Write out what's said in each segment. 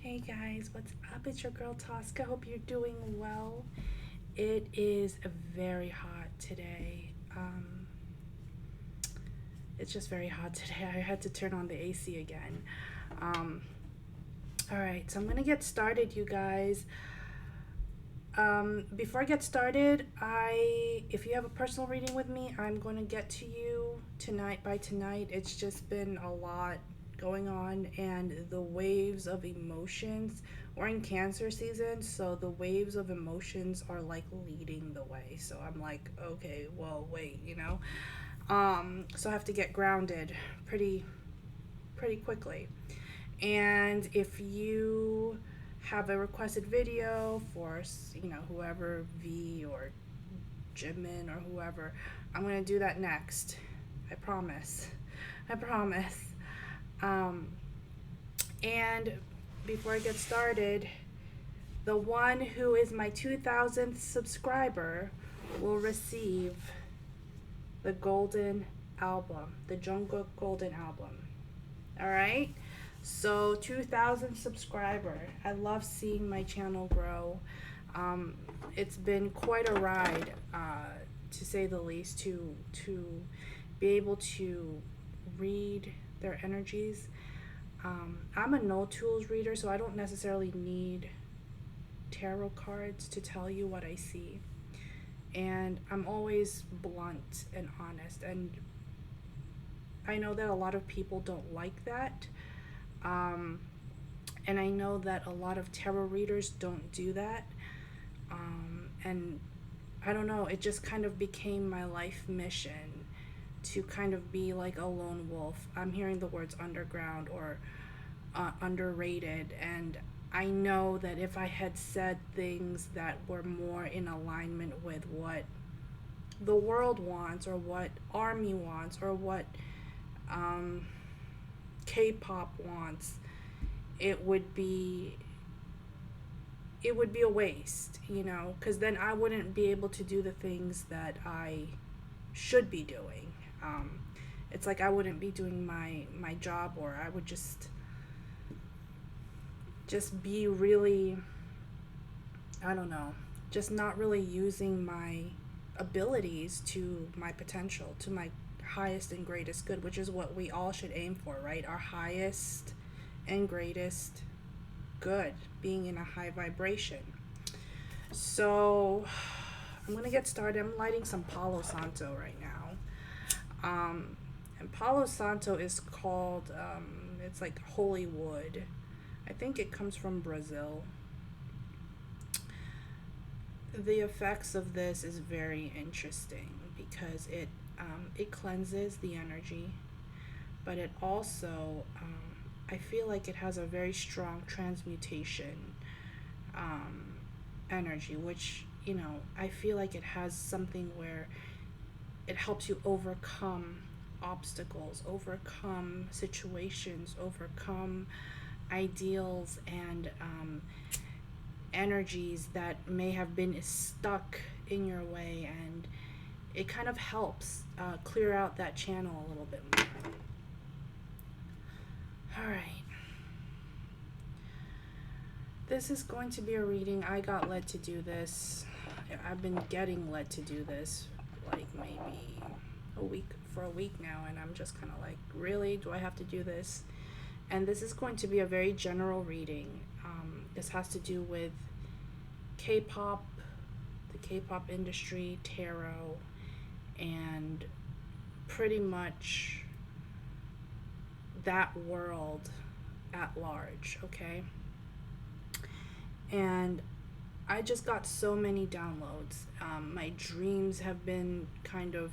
Hey guys, what's up? It's your girl Tosca. Hope you're doing well. It is very hot today. It's just very hot today. I had to turn on the AC again. Um, all right, so I'm gonna get started, you guys. Before I get started, if you have a personal reading with me, I'm going to get to you tonight. By tonight, it's just been a lot going on, and the waves of emotions. We're in Cancer season, so the waves of emotions are like leading the way. So I'm like, okay, well, wait, so I have to get grounded pretty quickly. And if you have a requested video for whoever V or Jimin or whoever, I'm gonna do that next. I promise. I promise. Um, and before I get started, the one who is my 2000th subscriber will receive the golden album, the Jungkook golden album. All right. So 2000 subscriber. I love seeing my channel grow. Um, it's been quite a ride, to say the least, to be able to read their energies. I'm a no tools reader, so I don't necessarily need tarot cards to tell you what I see. And I'm always blunt and honest. And I know that a lot of people don't like that. Um, and I know that a lot of tarot readers don't do that. And I don't know, it just kind of became my life mission to kind of be like a lone wolf. I'm hearing the words underground or underrated, and I know that if I had said things that were more in alignment with what the world wants, or what Army wants, or what um, K-pop wants, it would be a waste, because then I wouldn't be able to do the things that I should be doing. It's like I wouldn't be doing my job, or I would just be really, I don't know, just not really using my abilities to my potential, to my highest and greatest good, which is what we all should aim for, right? Our highest and greatest good, being in a high vibration. So I'm gonna get started. I'm lighting some Palo Santo right now. And Palo Santo is called, it's like holy wood. I think it comes from Brazil. The effects of this is very interesting because it cleanses the energy, but it also, I feel like it has a very strong transmutation energy, which, I feel like it has something where it helps you overcome obstacles, overcome situations, overcome ideals and energies that may have been stuck in your way, and it kind of helps clear out that channel a little bit more. All right. This is going to be a reading. I got led to do this. I've been getting led to do this like maybe a week now, and I'm just kind of like, really? Do I have to do this? And this is going to be a very general reading. This has to do with K-pop, the K-pop industry, tarot, and pretty much that world at large, okay? And I just got so many downloads. My dreams have been kind of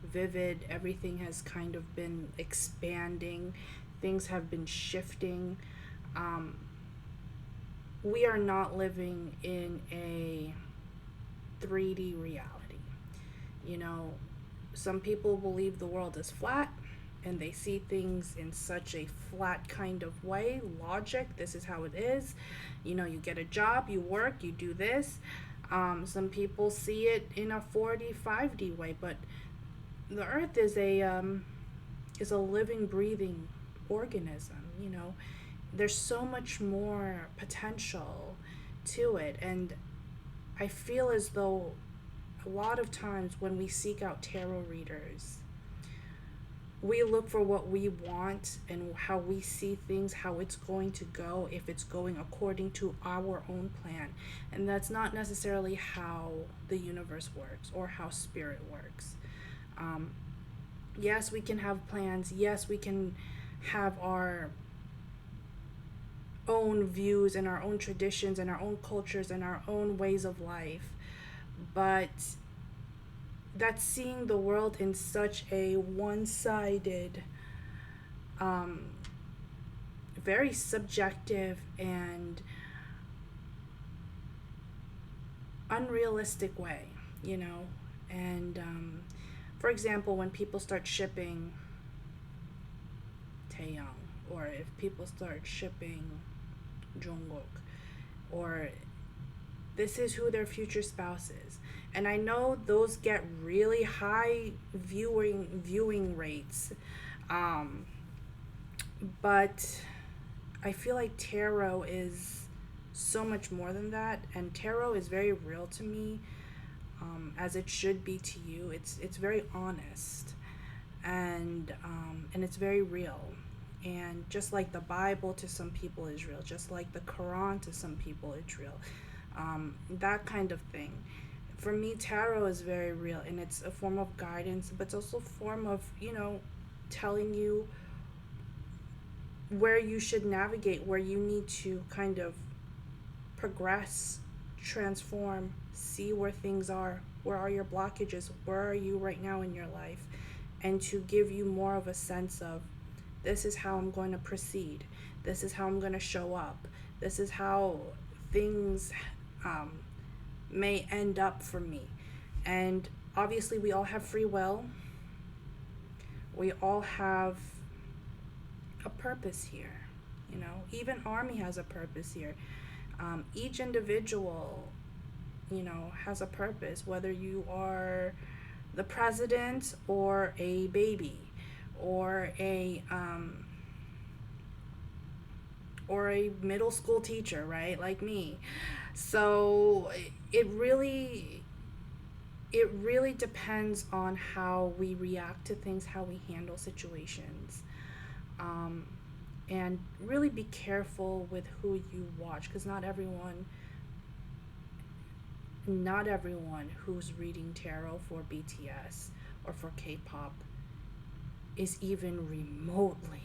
vivid. Everything has kind of been expanding. Things have been shifting. We are not living in a 3D reality. Some people believe the world is flat, and they see things in such a flat kind of way. Logic, this is how it is. You get a job, you work, you do this. Some people see it in a 4D, 5D way, but the earth is a living, breathing organism. there's so much more potential to it. And I feel as though a lot of times when we seek out tarot readers, we look for what we want and how we see things, how it's going to go, if it's going according to our own plan. And that's not necessarily how the universe works or how spirit works. Um, yes, we can have plans. Yes, we can have our own views and our own traditions and our own cultures and our own ways of life. But that's seeing the world in such a one sided, um, very subjective and unrealistic way, you know? And for example, when people start shipping Taeyong, or if people start shipping Jungkook, or this is who their future spouse is. And I know those get really high viewing rates, um, but I feel like tarot is so much more than that, and tarot is very real to me, as it should be to you. It's very honest, and it's very real. And just like the Bible to some people is real, just like the Quran to some people is real, that kind of thing. For me, tarot is very real, and it's a form of guidance, but it's also a form of, telling you where you should navigate, where you need to kind of progress, transform, see where things are, where are your blockages, where are you right now in your life, and to give you more of a sense of, this is how I'm going to proceed, this is how I'm going to show up, this is how things may end up for me. And obviously, we all have free will, we all have a purpose here. Even Army has a purpose here. Each individual, has a purpose, whether you are the president or a baby or a middle school teacher, right? Like me. So it really depends on how we react to things, how we handle situations. And really be careful with who you watch, because not everyone who's reading tarot for BTS or for K-pop is even remotely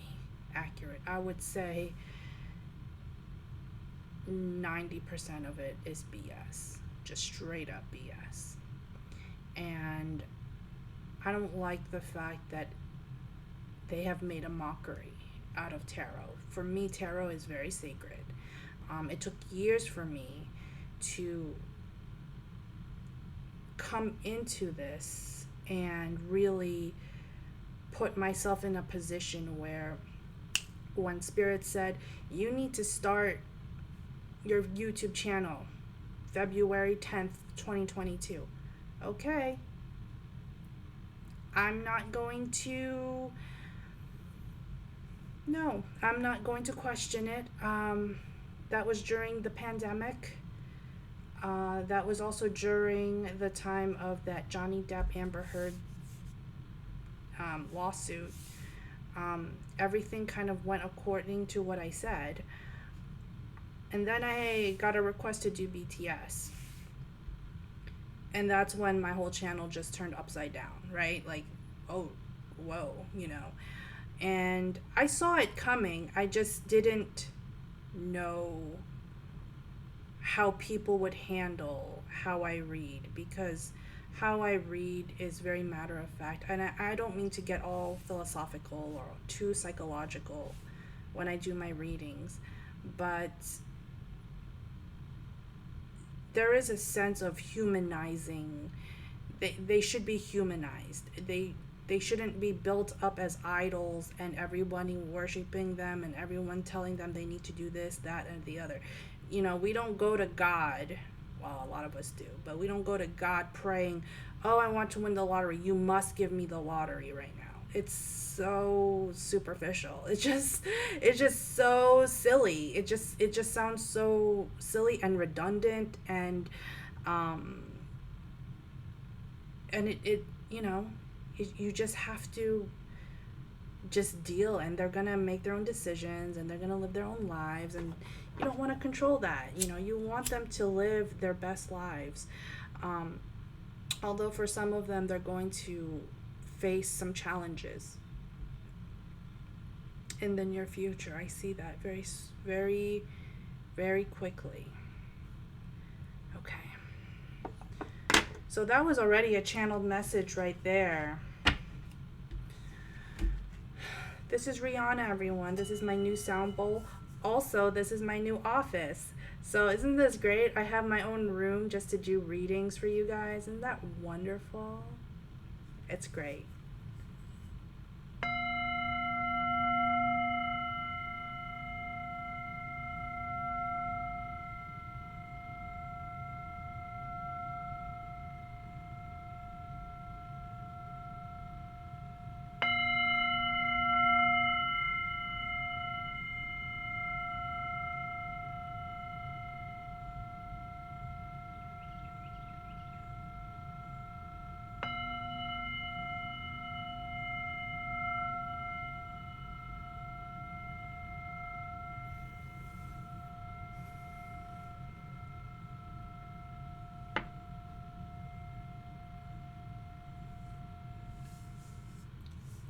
accurate. I would say 90% of it is BS, just straight up BS. And I don't like the fact that they have made a mockery out of tarot. For me, tarot is very sacred. It took years for me to come into this and really put myself in a position where, when Spirit said, you need to start your YouTube channel February 10th, 2022. Okay. I'm not going to question it. That was during the pandemic. That was also during the time of that Johnny Depp Amber Heard lawsuit. Everything kind of went according to what I said. And then I got a request to do BTS. And that's when my whole channel just turned upside down, right? Like, oh, whoa, And I saw it coming. I just didn't know how people would handle how I read, because how I read is very matter of fact. And I don't mean to get all philosophical or too psychological when I do my readings, but there is a sense of humanizing. They should be humanized. They shouldn't be built up as idols and everyone worshiping them and everyone telling them they need to do this, that, and the other. We don't go to God, well, a lot of us do, but we don't go to God praying, oh, I want to win the lottery, you must give me the lottery right now. it's so superficial. It's just so silly. It just sounds so silly and redundant, um and it you know, you just have to just deal, and they're gonna make their own decisions, and they're gonna live their own lives, and you don't want to control that. You want them to live their best lives. um, Although for some of them they're going to face some challenges in the near future. I see that very, very quickly. Okay, so that was already a channeled message right there. This is Rihanna, everyone. This is my new sound bowl. Also, this is my new office. So isn't this great? I have my own room just to do readings for you guys. Isn't that wonderful? It's great.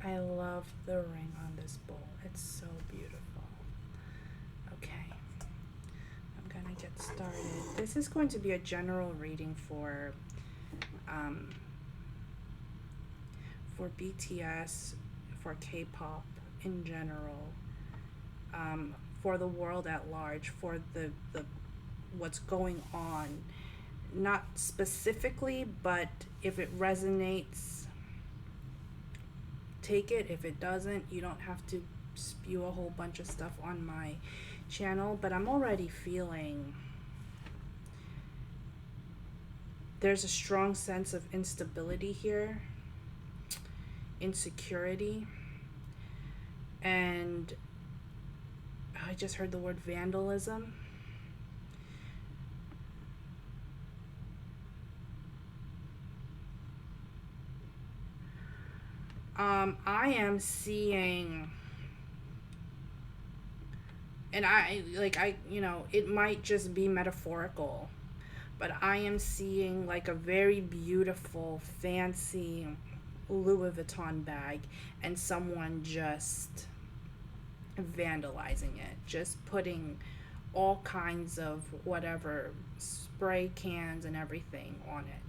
I love the ring on this bowl. It's so beautiful. Okay, I'm gonna get started. This is going to be a general reading um, for BTS, for K-pop in general, for the world at large, for the what's going on. Not specifically, but if it resonates, take it. If it doesn't, you don't have to spew a whole bunch of stuff on my channel. But I'm already feeling there's a strong sense of instability here, insecurity, and I just heard the word vandalism. I am seeing, and it might just be metaphorical, but I am seeing like a very beautiful, fancy Louis Vuitton bag, and someone just vandalizing it, just putting all kinds of whatever spray cans and everything on it.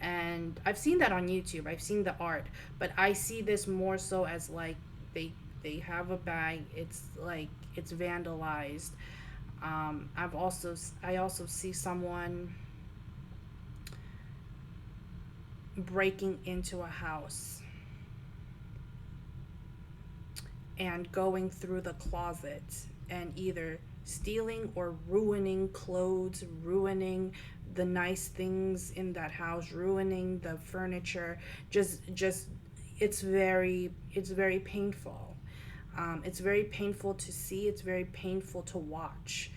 And I've seen that on YouTube. I've seen the art, but I see this more so as like they have a bag. It's like it's vandalized. I also see someone breaking into a house and going through the closet and either stealing or ruining clothes, ruining the nice things in that house, ruining the furniture. Just it's very painful. It's very painful to see. It's very painful to watch.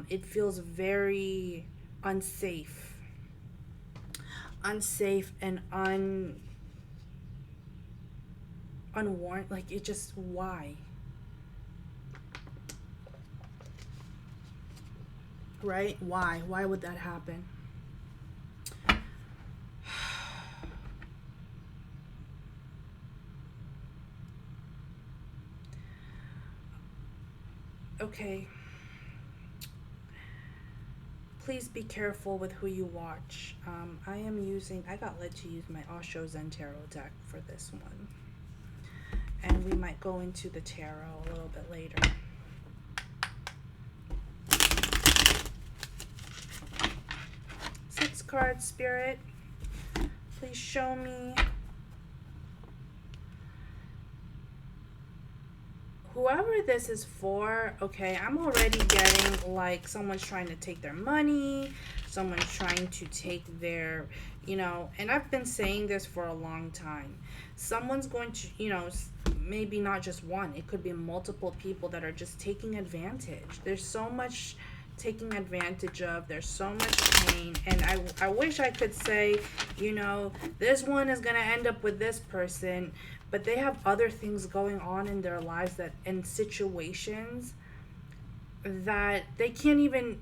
It feels very unsafe, and unwarranted. Like, it just, why? Right? Why would that happen? Okay. Please be careful with who you watch. I got led to use my Osho Zen Tarot deck for this one. And we might go into the tarot a little bit later. Six cards, Spirit. Please show me whoever this is for, okay, I'm already getting like someone's trying to take their money, someone's trying to take their, and I've been saying this for a long time. Someone's going to, maybe not just one, it could be multiple people that are just taking advantage. There's so much taking advantage of, there's so much pain, and I wish I could say, this one is going to end up with this person, but they have other things going on in their lives, that in situations that they can't even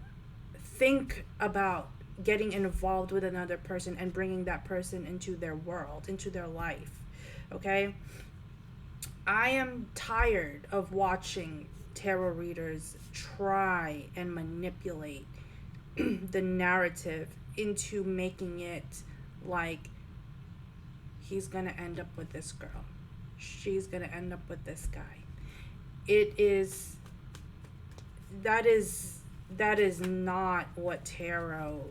think about getting involved with another person and bringing that person into their world, into their life. Okay? I am tired of watching tarot readers try and manipulate the narrative into making it like he's going to end up with this girl. She's going to end up with this guy. That is not what tarot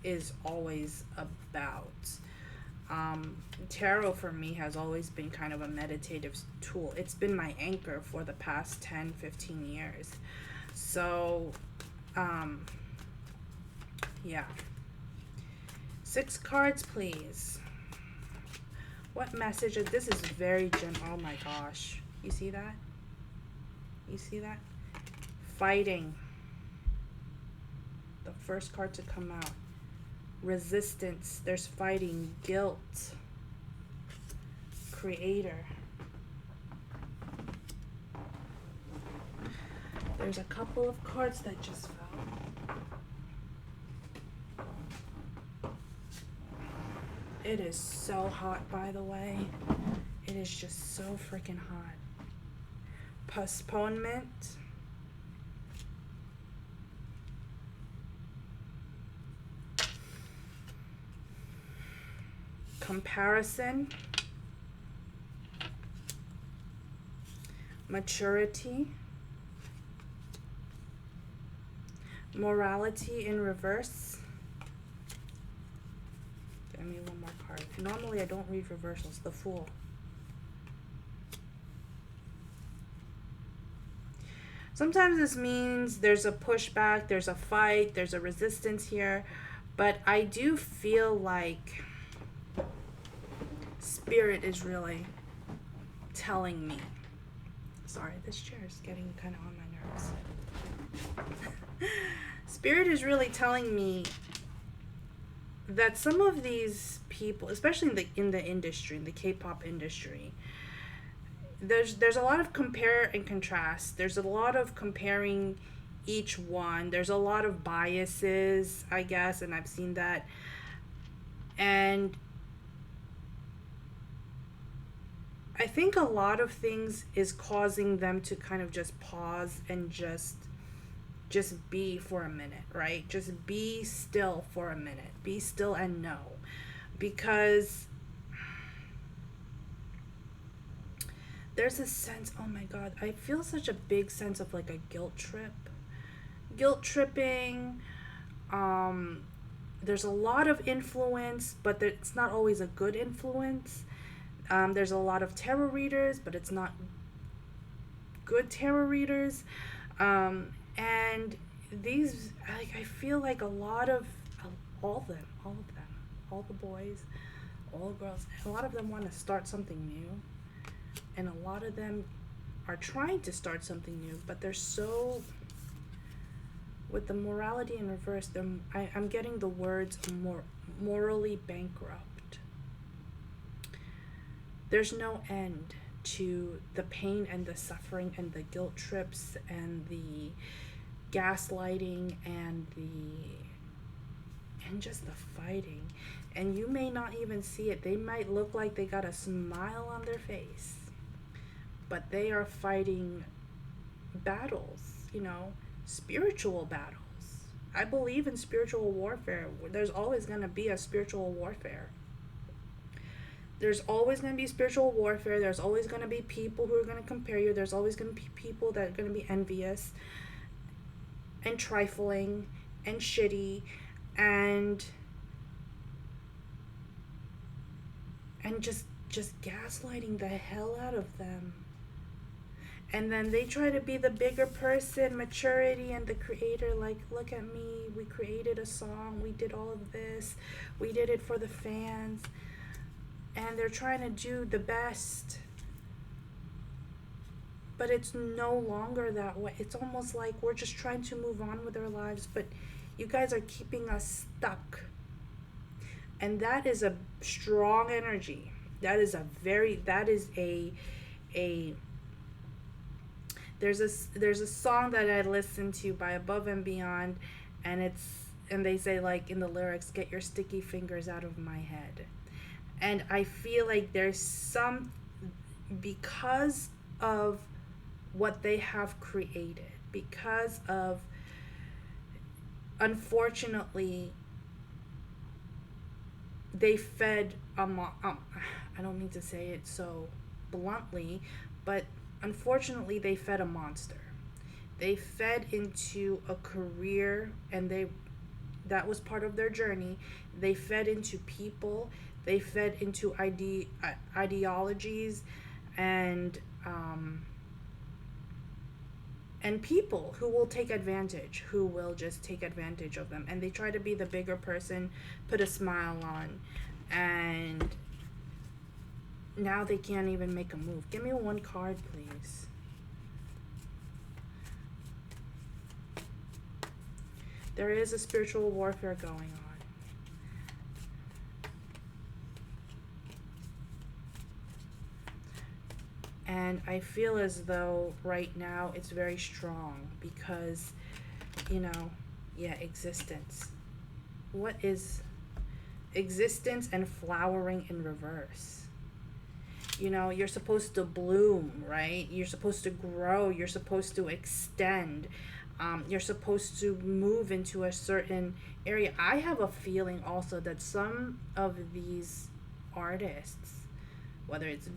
is always about. Tarot for me has always been kind of a meditative tool. It's been my anchor for the past 10, 15 years. So, yeah. 6 cards, please. What message? This is very oh my gosh. You see that? You see that? Fighting. The first card to come out. Resistance. There's fighting. Guilt. Creator. There's a couple of cards that just fell. It is so hot, by the way. It is just so freaking hot. Postponement. Comparison. Maturity. Morality in reverse. Give me one more card. Normally I don't read reversals. The Fool. Sometimes this means there's a pushback, there's a fight, there's a resistance here, but I do feel like Spirit is really telling me. Sorry, this chair is getting kind of on my nerves. Spirit is really telling me that some of these people, especially in the industry, in the K-pop industry, there's a lot of compare and contrast. There's a lot of comparing each one. There's a lot of biases, I guess, and I've seen that. And I think a lot of things is causing them to kind of just pause and just be for a minute, right? Just be still for a minute. Be still and know. Because there's a sense, oh my God, I feel such a big sense of like a guilt trip. Guilt tripping. There's a lot of influence, but it's not always a good influence. There's a lot of tarot readers, but it's not good tarot readers. And these, like, I feel like a lot of, all of them, all the boys, all the girls, a lot of them want to start something new. And a lot of them are trying to start something new, but they're so, with the morality in reverse, I'm getting the words morally bankrupt. There's no end to the pain and the suffering and the guilt trips and the gaslighting and just the fighting. And you may not even see it. They might look like they got a smile on their face, but they are fighting battles, spiritual battles. I believe in spiritual warfare. There's always going to be a spiritual warfare. There's always going to be spiritual warfare. There's always going to be people who are going to compare you. There's always going to be people that are going to be envious and trifling and shitty and just gaslighting the hell out of them. And then they try to be the bigger person, maturity, and the creator. Like, look at me. We created a song. We did all of this. We did it for the fans. And they're trying to do the best. But it's no longer that way. It's almost like we're just trying to move on with our lives. But you guys are keeping us stuck. And that is a strong energy. That is a there's a song that I listened to by Above and Beyond, and they say, like, in the lyrics, get your sticky fingers out of my head. And I feel like there's some, because of what they have created, because of, unfortunately, they fed I don't mean to say it so bluntly, but unfortunately they fed a monster. They fed into a career, and that was part of their journey. They fed into people. They fed into ideologies, and people who will take advantage, who will just take advantage of them. And they try to be the bigger person, put a smile on, and now they can't even make a move. Give me one card, please. There is a spiritual warfare going on. And I feel as though right now it's very strong because, existence. What is existence and flowering in reverse? You're supposed to bloom, right? You're supposed to grow. You're supposed to extend. You're supposed to move into a certain area. I have a feeling also that some of these artists, whether it's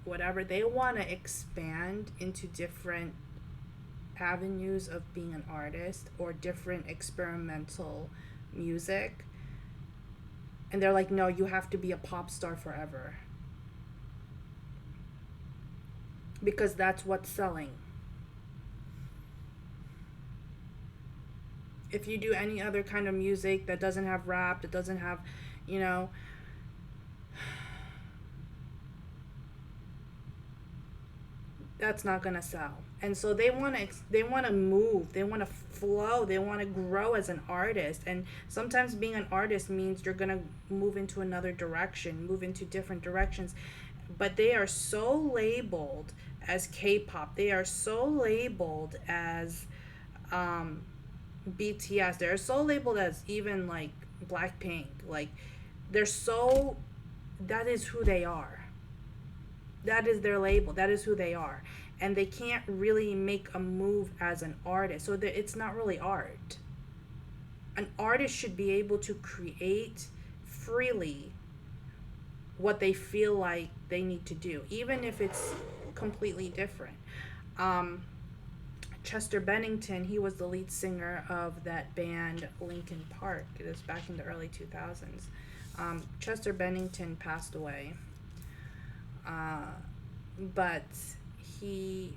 whatever, they want to expand into different avenues of being an artist or different experimental music. And they're like, no, you have to be a pop star forever. Because that's what's selling. If you do any other kind of music that doesn't have rap, that doesn't have, that's not gonna sell. And so they want to move, they want to flow, they want to grow as an artist. And sometimes being an artist means you're gonna move into another direction, move into different directions. But they are so labeled as K-pop. They are so labeled as BTS. They're so labeled as even like Blackpink. Like that is who they are. That is their label. That is who they are. And they can't really make a move as an artist. So it's not really art. An artist should be able to create freely what they feel like they need to do, even if it's completely different. Chester Bennington, he was the lead singer of that band Linkin Park. It was back in the early 2000s. Chester Bennington passed away. But he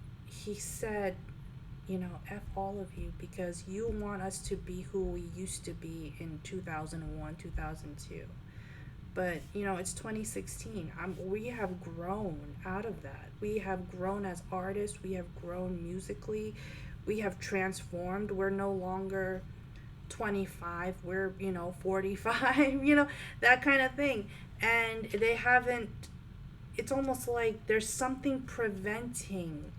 said, F all of you, because you want us to be who we used to be in 2001, 2002. But, it's 2016. We have grown out of that. We have grown as artists. We have grown musically. We have transformed. We're no longer 25. We're, 45, that kind of thing. And they haven't, it's almost like there's something preventing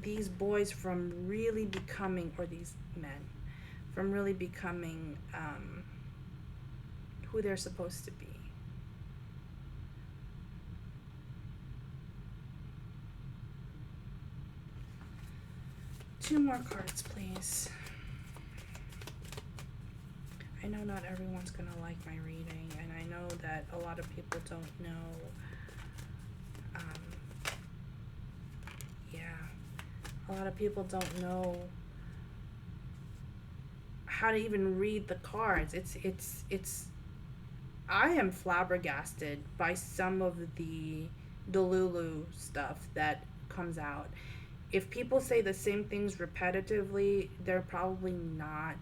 these boys from really becoming, or these men, from really becoming who they're supposed to be. Two more cards, please. I know not everyone's gonna like my reading, and I know that a lot of people don't know. A lot of people don't know how to even read the cards. I am flabbergasted by some of the Delulu stuff that comes out. If people say the same things repetitively, they're probably not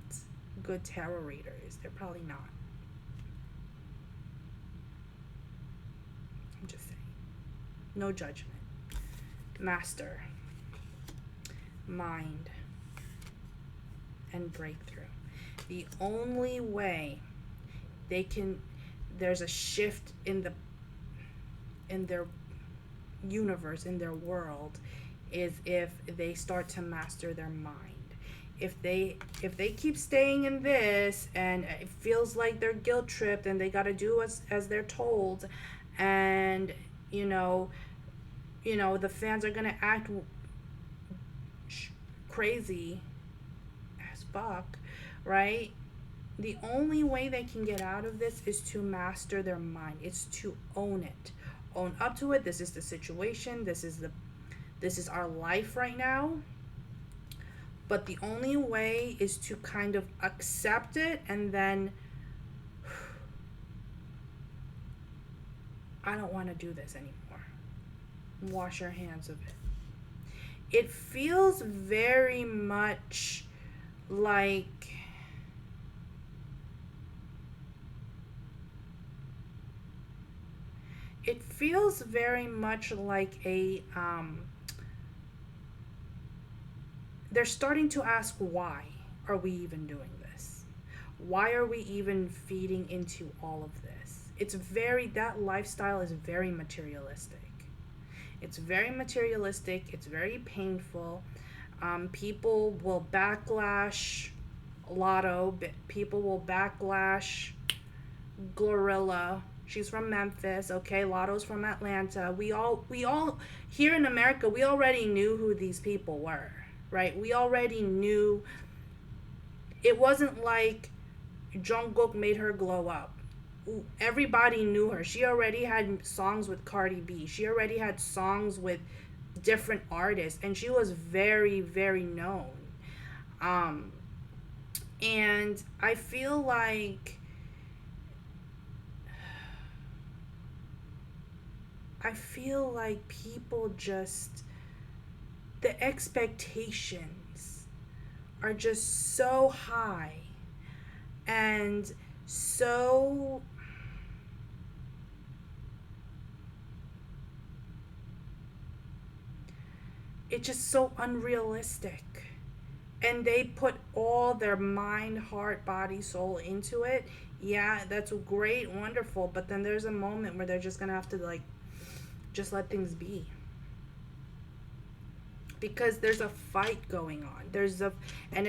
good tarot readers. They're probably not. I'm just saying. No judgment. Master, mind, and breakthrough. The only way they can, there's a shift in their universe, in their world, is if they start to master their mind. If they keep staying in this and it feels like they're guilt tripped and they got to do as they're told, and you know the fans are gonna act crazy as fuck, right? The only way they can get out of this is to master their mind. It's to own it, own up to it. This is the situation. This is our life right now. But the only way is to kind of accept it and then, I don't want to do this anymore. Wash your hands of it. It feels very much like a they're starting to ask, why are we even doing this? Why are we even feeding into all of this? That lifestyle is very materialistic. It's very materialistic. It's very painful. People will backlash Lotto. People will backlash Glorilla. She's from Memphis. Okay, Lotto's from Atlanta. We all here in America, we already knew who these people were, right? We already knew. It wasn't like Jungkook made her glow up. Everybody knew her. She already had songs with Cardi B. She already had songs with different artists, and she was very, very known. Um, and I feel like people just, the expectations are just so high and so, it's just so unrealistic. And they put all their mind, heart, body, soul into it. Yeah, that's great, wonderful, but then there's a moment where they're just gonna have to, like, just let things be, because there's a fight going on. And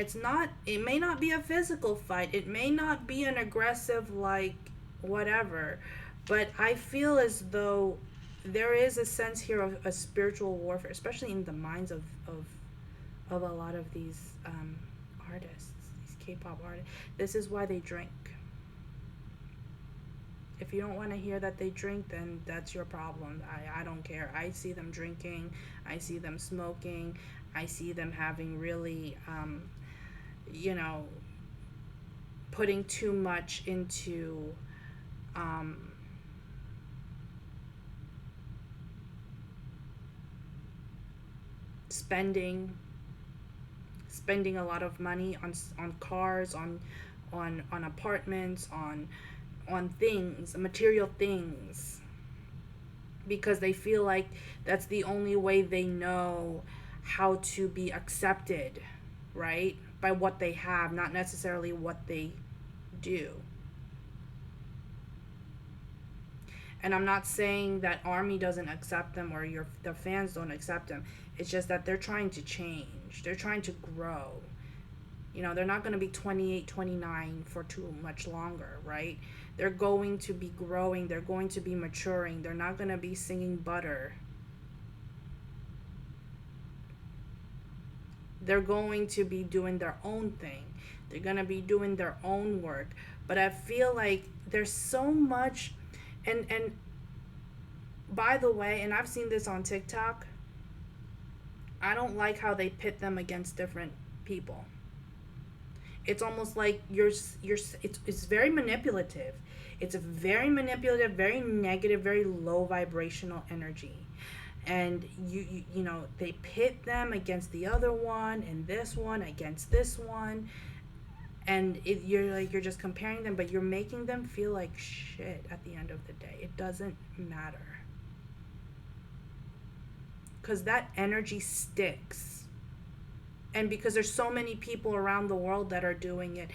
it may not be a physical fight, it may not be an aggressive, like, whatever, but I feel as though there is a sense here of a spiritual warfare, especially in the minds of a lot of these artists, these K-pop artists. This is why they drink. If you don't want to hear that they drink, then that's your problem. I don't care. I see them drinking. I see them smoking. I see them having really, you know, putting too much into um, spending a lot of money on cars, on apartments, on things, material things, because they feel like that's the only way they know how to be accepted, right? By what they have, not necessarily what they do. And I'm not saying that Army doesn't accept them or the fans don't accept them. It's just that they're trying to change. They're trying to grow. They're not going to be 28, 29 for too much longer, right? They're going to be growing. They're going to be maturing. They're not going to be singing butter. They're going to be doing their own thing. They're going to be doing their own work. But I feel like there's so much, and by the way, and I've seen this on TikTok, I don't like how they pit them against different people. It's almost like it's very manipulative. It's a very manipulative, very negative, very low vibrational energy. And you know, they pit them against the other one and this one against this one, and you're like, you're just comparing them, but you're making them feel like shit at the end of the day. It doesn't matter, because that energy sticks. And because there's so many people around the world that are doing it,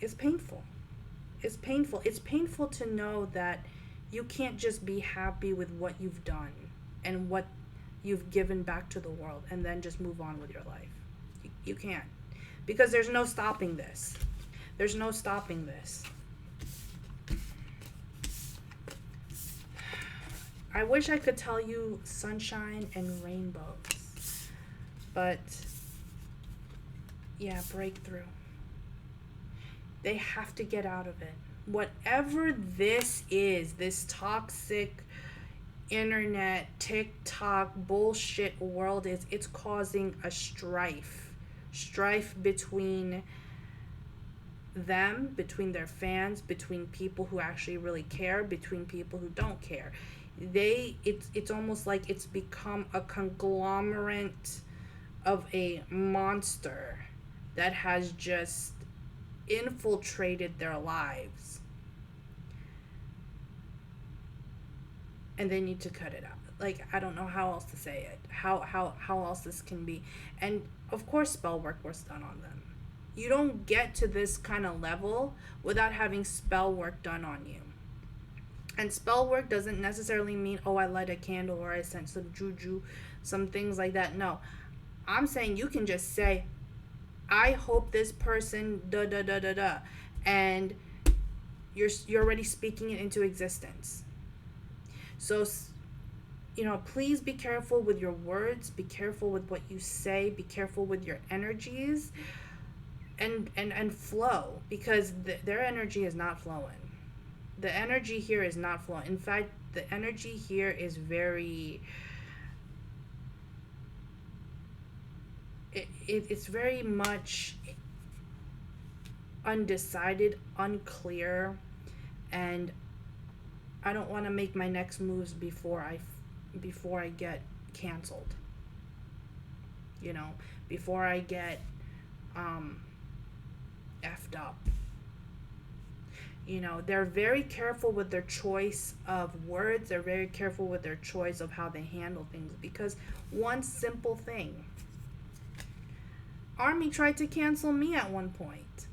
it's painful. It's painful. It's painful to know that you can't just be happy with what you've done and what you've given back to the world and then just move on with your life. You can't. Because there's no stopping this. There's no stopping this. I wish I could tell you sunshine and rainbows. But yeah, breakthrough. They have to get out of it. Whatever this is, this toxic internet, TikTok bullshit world is, it's causing a strife. Strife between them, between their fans, between people who actually really care, between people who don't care. It's almost like it's become a conglomerate of a monster that has just infiltrated their lives, and they need to cut it out. Like, I don't know how else to say it, how else this can be. And of course spell work was done on them. You don't get to this kind of level without having spell work done on you. And spell work doesn't necessarily mean, oh, I light a candle or I sent some juju, some things like that. No, I'm saying you can just say, I hope this person da da da da da, and you're already speaking it into existence. So, you know, please be careful with your words, be careful with what you say, be careful with your energies, and flow, because their energy is not flowing. The energy here is not flowing. In fact, the energy here is very it's very much undecided, unclear, and I don't want to make my next moves before I get canceled. You know, before I get effed up. You know, they're very careful with their choice of words. They're very careful with their choice of how they handle things, because one simple thing. Army tried to cancel me at one point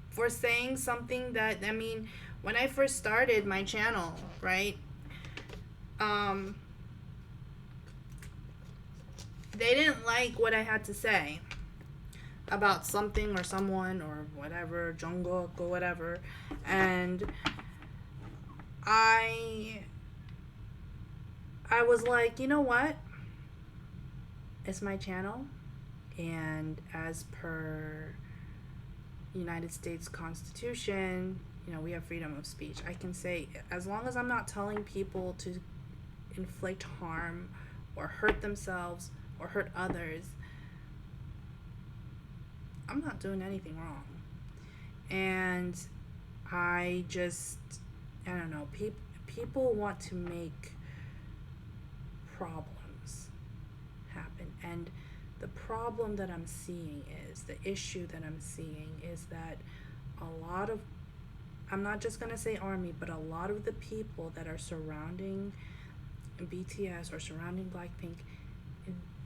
for saying something that, I mean, when I first started my channel, right? They didn't like what I had to say about something or someone or whatever, Jungkook or whatever, and I was like, you know what? It's my channel, and as per United States Constitution, you know, we have freedom of speech. I can say, as long as I'm not telling people to inflict harm or hurt themselves or hurt others, I'm not doing anything wrong. And I don't know, people want to make problems happen. And the problem that I'm seeing is, the issue that I'm seeing is that a lot of, I'm not just going to say Army, but a lot of the people that are surrounding BTS or surrounding Blackpink,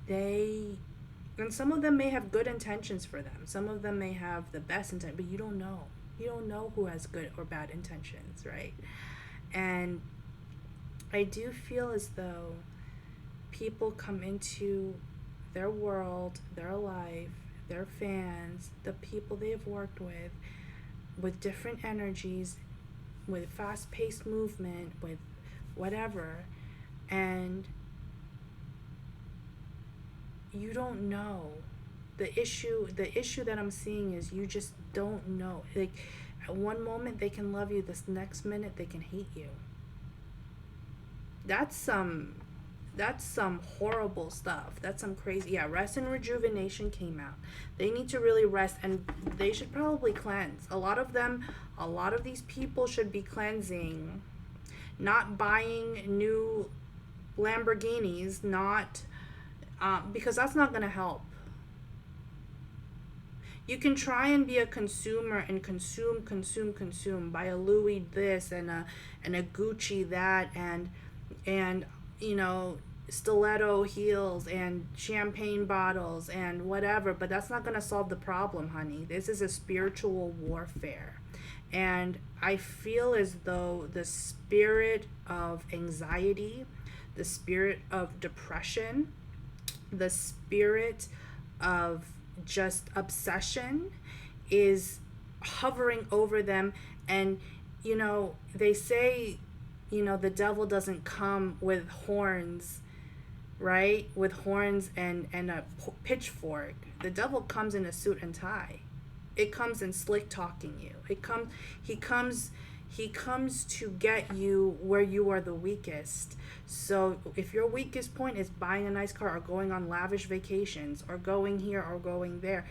and some of them may have good intentions for them. Some of them may have the best intent, but you don't know. You don't know who has good or bad intentions, right? And I do feel as though people come into their world, their life, their fans, the people they've worked with different energies, with fast-paced movement, with whatever, and you don't know. The issue that I'm seeing is, you just don't know. Like, at one moment they can love you, this next minute they can hate you. That's some That's some horrible stuff. That's some crazy. Yeah, rest and rejuvenation came out. They need to really rest, and they should probably cleanse. A lot of these people should be cleansing, not buying new Lamborghinis, not because that's not going to help. You can try and be a consumer and consume, buy a Louis this and a Gucci that, and you know, stiletto heels and champagne bottles and whatever, but that's not going to solve the problem, honey. This is a spiritual warfare. And I feel as though the spirit of anxiety, the spirit of depression, the spirit of just obsession is hovering over them. And you know, they say, you know, the devil doesn't come with horns, right? With horns and a pitchfork. The devil comes in a suit and tie. It comes in slick talking you. He comes to get you where you are the weakest. So if your weakest point is buying a nice car or going on lavish vacations or going here or going there,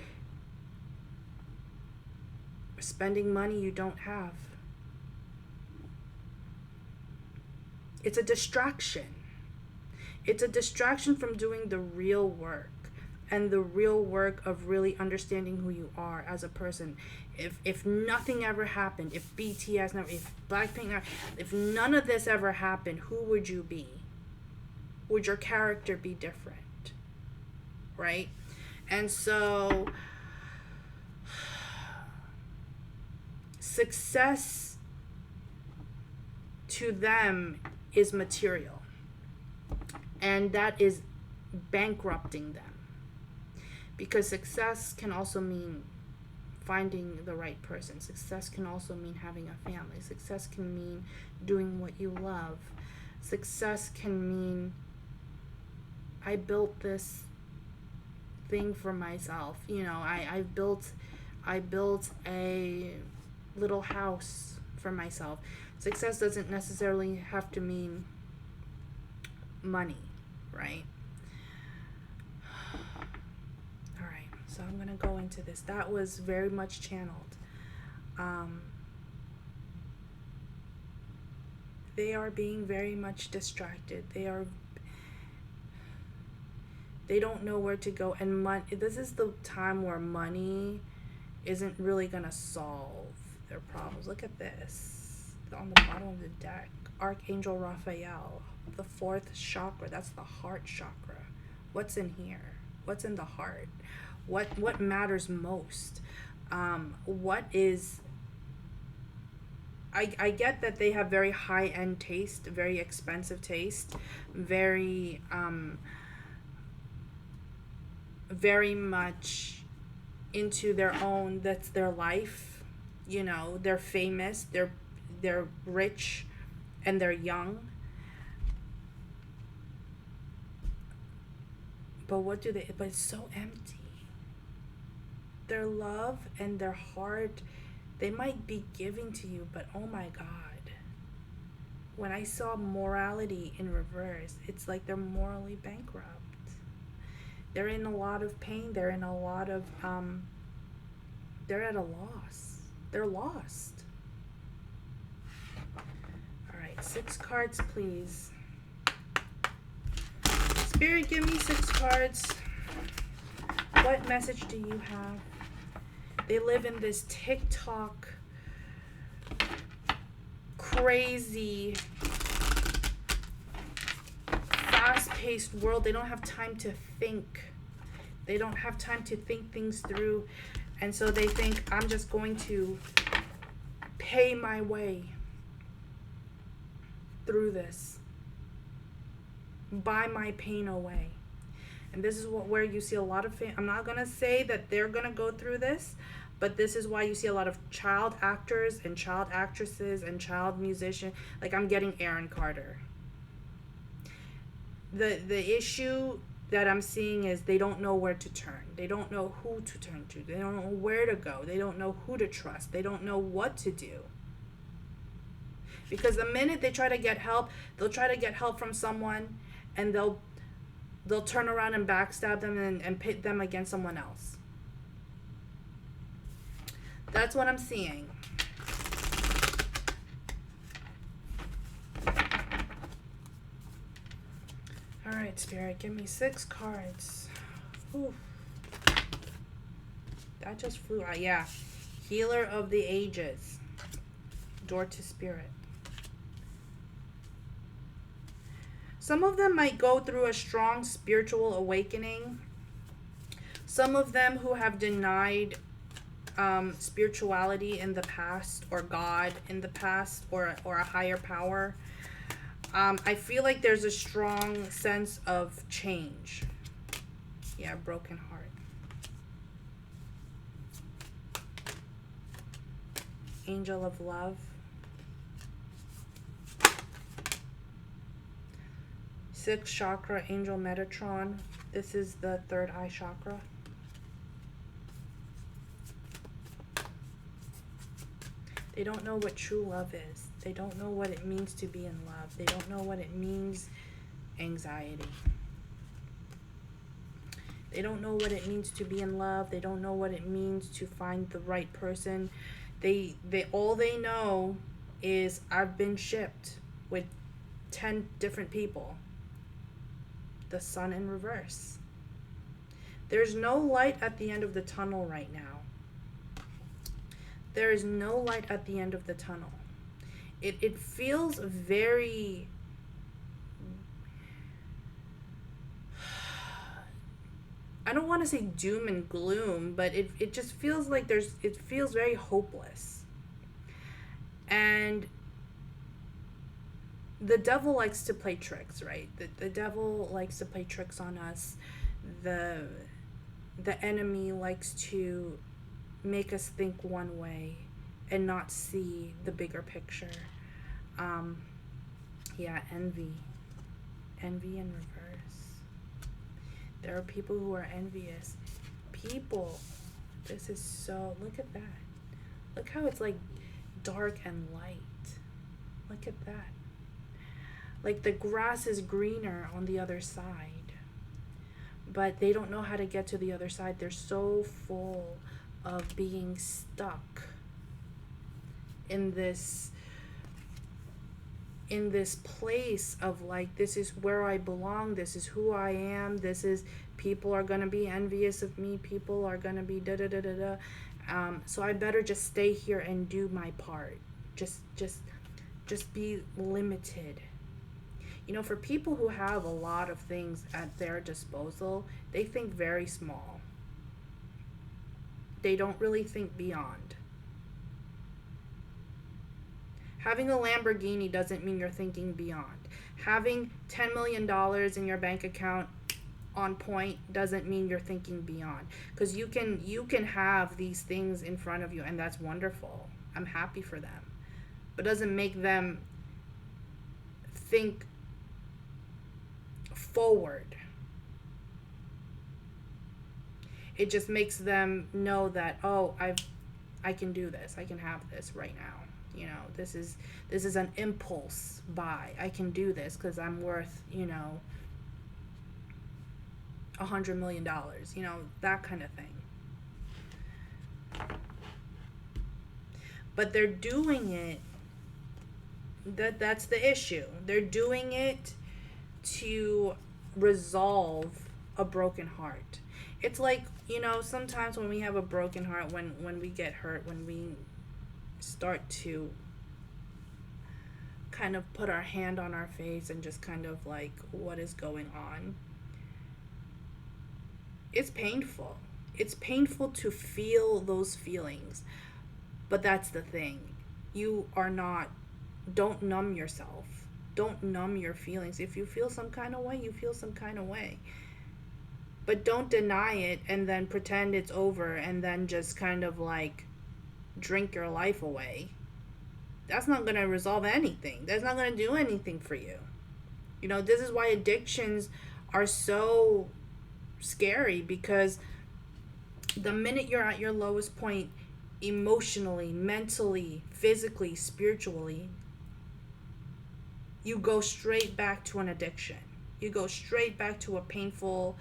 spending money you don't have, it's a distraction. It's a distraction from doing the real work, and the real work of really understanding who you are as a person. If nothing ever happened, if BTS never, if Blackpink never, if none of this ever happened, who would you be? Would your character be different? Right? And so success to them is material, and that is bankrupting them. Because success can also mean finding the right person. Success can also mean having a family. Success can mean doing what you love. Success can mean I built this thing for myself. You know, I built a little house for myself. Success doesn't necessarily have to mean money, right? So I'm going to go into this. That was very much channeled. They are being very much distracted. They don't know where to go. And this is the time where money isn't really going to solve their problems. Look at this. On the bottom of the deck, Archangel Raphael, the fourth chakra. That's the heart chakra. What's in here? What's in the heart? What matters most? What is... I get that they have very high-end taste, very expensive taste, very much into their own, that's their life. You know, they're famous, they're rich, and they're young. But what do they... But it's so empty. Their love and their heart, they might be giving to you, but oh my God. When I saw morality in reverse, it's like they're morally bankrupt. They're in a lot of pain. They're in a lot of, they're at a loss. They're lost. All right, 6 cards, please. Spirit, give me 6 cards. What message do you have? They live in this TikTok crazy fast-paced world. They don't have time to think. They don't have time to think things through. And so they think, I'm just going to pay my way through this. Buy my pain away. And this is where you see a lot of... I'm not going to say that they're going to go through this, but this is why you see a lot of child actors and child actresses and child musicians. Like, I'm getting Aaron Carter. The issue that I'm seeing is they don't know where to turn. They don't know who to turn to. They don't know where to go. They don't know who to trust. They don't know what to do. Because the minute they try to get help, they'll try to get help from someone, and they'll turn around and backstab them and pit them against someone else. That's what I'm seeing. All right, Spirit, give me 6 cards. Ooh. That just flew out. Yeah. Healer of the Ages. Door to Spirit. Some of them might go through a strong spiritual awakening. Some of them who have denied spirituality in the past, or God in the past, or a higher power. I feel like there's a strong sense of change. Yeah, broken heart. Angel of Love. 6th chakra, Angel Metatron. This is the 3rd eye chakra. They don't know what true love is. They don't know what it means to be in love. They don't know what it means, anxiety. They don't know what it means to be in love. They don't know what it means to find the right person. They all they know is, I've been shipped with 10 different people. The Sun in reverse. There's no light at the end of the tunnel right now. There is no light at the end of the tunnel. It feels very... I don't want to say doom and gloom, but it just feels like it feels very hopeless. And the devil likes to play tricks, right? The devil likes to play tricks on us. The enemy likes to make us think one way and not see the bigger picture. Yeah, envy in reverse. There are people who are envious. People, this is so, look at that. Look how it's like dark and light. Look at that. Like the grass is greener on the other side, but they don't know how to get to the other side. They're so full of being stuck in this place of like, this is where I belong, this is who I am, this is, people are gonna be envious of me, people are gonna be da da da da da, so I better just stay here and do my part, just be limited. You know, for people who have a lot of things at their disposal, they think very small. They don't really think beyond. Having a Lamborghini doesn't mean you're thinking beyond. Having $10 million in your bank account on point doesn't mean you're thinking beyond. Because you can have these things in front of you, and that's wonderful. I'm happy for them. But it doesn't make them think forward. It just makes them know that, oh, I can do this. I can have this right now. You know, this is an impulse buy. I can do this because I'm worth, you know, $100 million. You know, that kind of thing. But they're doing it. That's the issue. They're doing it to resolve a broken heart. It's like, you know, sometimes when we have a broken heart, when we get hurt, when we start to kind of put our hand on our face and just kind of like, what is going on? It's painful. It's painful to feel those feelings. But that's the thing. Don't numb yourself. Don't numb your feelings. If you feel some kind of way, you feel some kind of way. But don't deny it and then pretend it's over and then just kind of like drink your life away. That's not going to resolve anything. That's not going to do anything for you. You know, this is why addictions are so scary, because the minute you're at your lowest point, emotionally, mentally, physically, spiritually, you go straight back to an addiction. You go straight back to a painful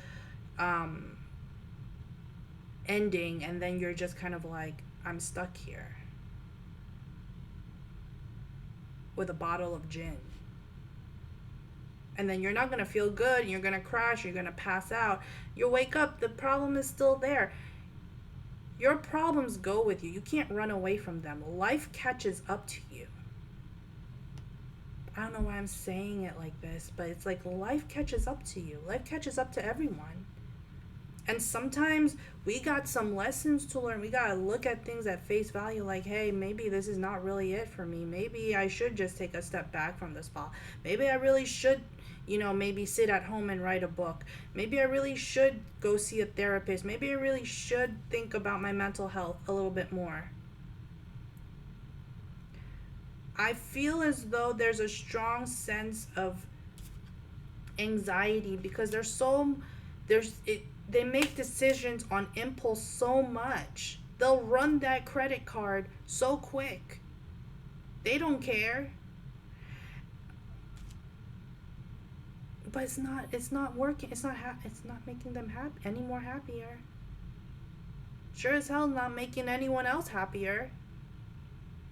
ending, and then you're just kind of like, I'm stuck here with a bottle of gin. And then you're not going to feel good. You're going to crash. You're going to pass out. You wake up. The problem is still there. Your problems go with you. You can't run away from them. Life catches up to you. I don't know why I'm saying it like this, but it's like life catches up to you. Life catches up to everyone. And sometimes we got some lessons to learn. We got to look at things at face value, like, hey, maybe this is not really it for me. Maybe I should just take a step back from this ball. Maybe I really should, maybe sit at home and write a book. Maybe I really should go see a therapist. Maybe I really should think about my mental health a little bit more. I feel as though there's a strong sense of anxiety because they make decisions on impulse so much. They'll run that credit card so quick. They don't care. But it's not working. It's not making them any more happier. Sure as hell not making anyone else happier.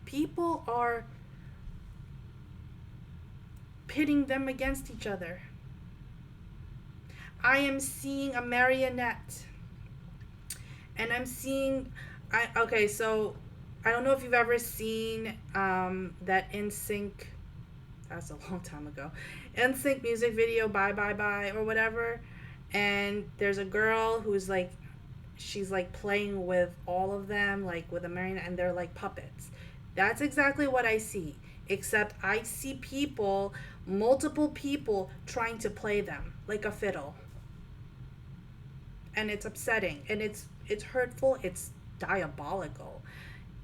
People are pitting them against each other. I am seeing a marionette. And I'm seeing so I don't know if you've ever seen that NSYNC, that's a long time ago, NSYNC music video, Bye Bye Bye or whatever, and there's a girl who's like, she's like playing with all of them, like with a marionette, and they're like puppets. That's exactly what I see, except I see multiple people trying to play them like a fiddle. And it's upsetting, and it's hurtful, it's diabolical,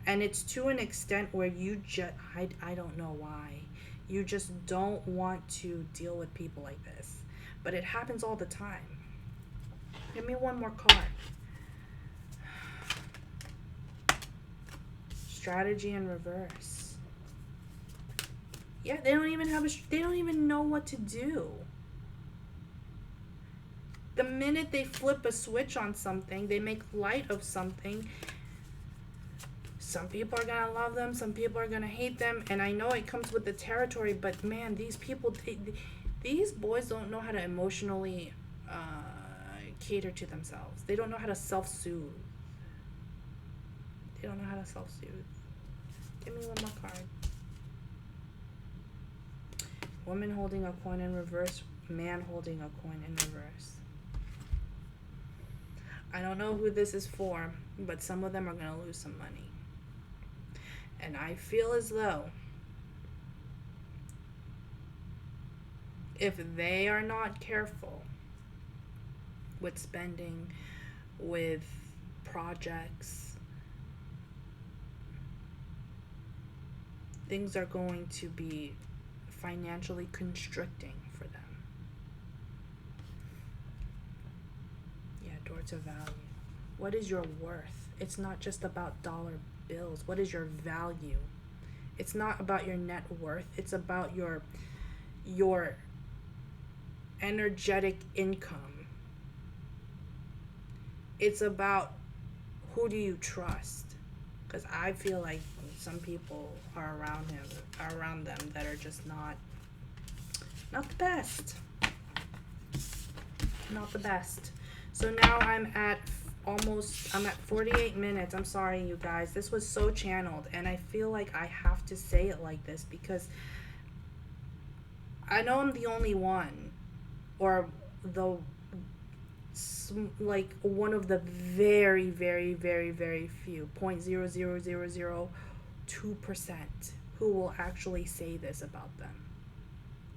and it's to an extent where you just I don't know why you just don't want to deal with people like this, but it happens all the time. Give me one more card. Strategy in reverse. Yeah, they don't even know what to do. The minute they flip a switch on something, they make light of something, some people are going to love them, some people are going to hate them, and I know it comes with the territory, but man, these people, these boys don't know how to emotionally cater to themselves. They don't know how to self-soothe. Give me one more card. Woman holding a coin in reverse, man holding a coin in reverse. I don't know who this is for, but some of them are going to lose some money. And I feel as though if they are not careful with spending, with projects, things are going to be financially constricting for them. To value. What is your worth? It's not just about dollar bills. What is your value? It's not about your net worth. It's about your energetic income. It's about who do you trust? Because I feel like some people are around them that are just not the best. Not the best. So now I'm at 48 minutes. I'm sorry, you guys. This was so channeled, and I feel like I have to say it like this because I know I'm the only one, or one of the very, very, very, very few, 0.00002% who will actually say this about them.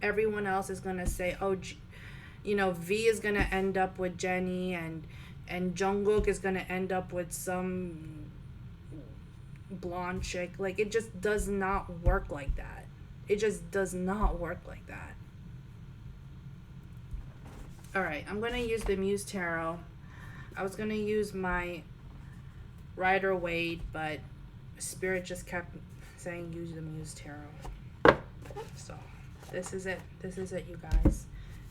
Everyone else is going to say, oh, V is going to end up with Jennie, and Jungkook is going to end up with some blonde chick. Like, it just does not work like that. It just does not work like that. Alright, I'm going to use the Muse Tarot. I was going to use my Rider-Waite, but Spirit just kept saying use the Muse Tarot. So, this is it. This is it, you guys.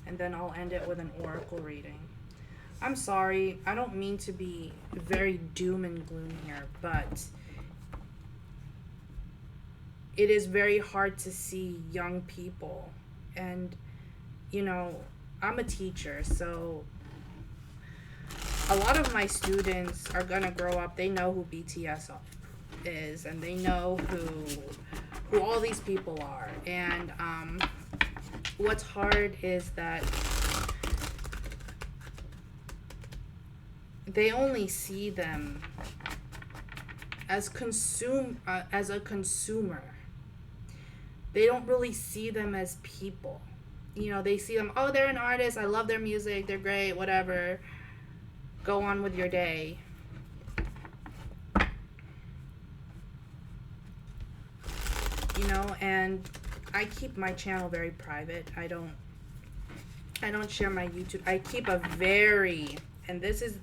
and then I'll end it with an oracle reading. I'm sorry, I don't mean to be very doom and gloom here, but it is very hard to see young people. And, you know, I'm a teacher, so a lot of my students are gonna grow up, they know who BTS is, and they know who all these people are. And what's hard is that they only see them as as a consumer. They don't really see them as people. You know, they see them, oh, they're an artist, I love their music, they're great, whatever. Go on with your day. You know, and I keep my channel very private. I don't share my YouTube. I keep a very, and this is,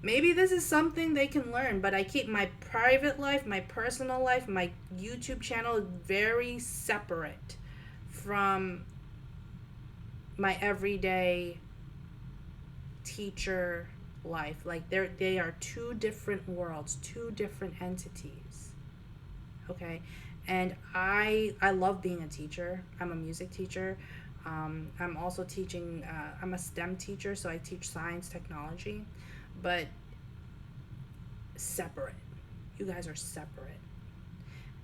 maybe this is something they can learn, but I keep my private life, my personal life, my YouTube channel very separate from my everyday teacher life. Like they are two different worlds, two different entities. Okay? And I love being a teacher. I'm a music teacher. I'm also teaching, I'm a STEM teacher, so I teach science, technology, but separate. You guys are separate.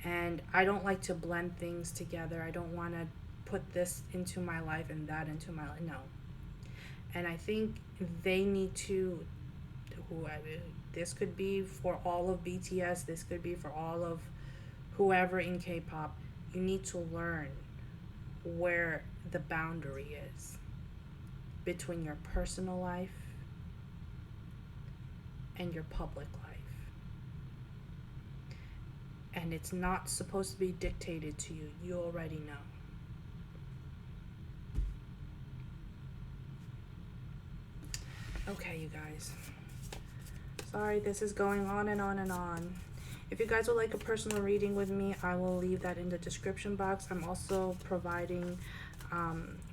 And I don't like to blend things together. I don't want to put this into my life and that into my life. No. And I think they need to, this could be for all of BTS, this could be for all of whoever in K-pop. You need to learn where the boundary is between your personal life and your public life. And it's not supposed to be dictated to you. You already know. Okay, you guys. Sorry, this is going on and on and on. If you guys would like a personal reading with me, I will leave that in the description box. I'm also providing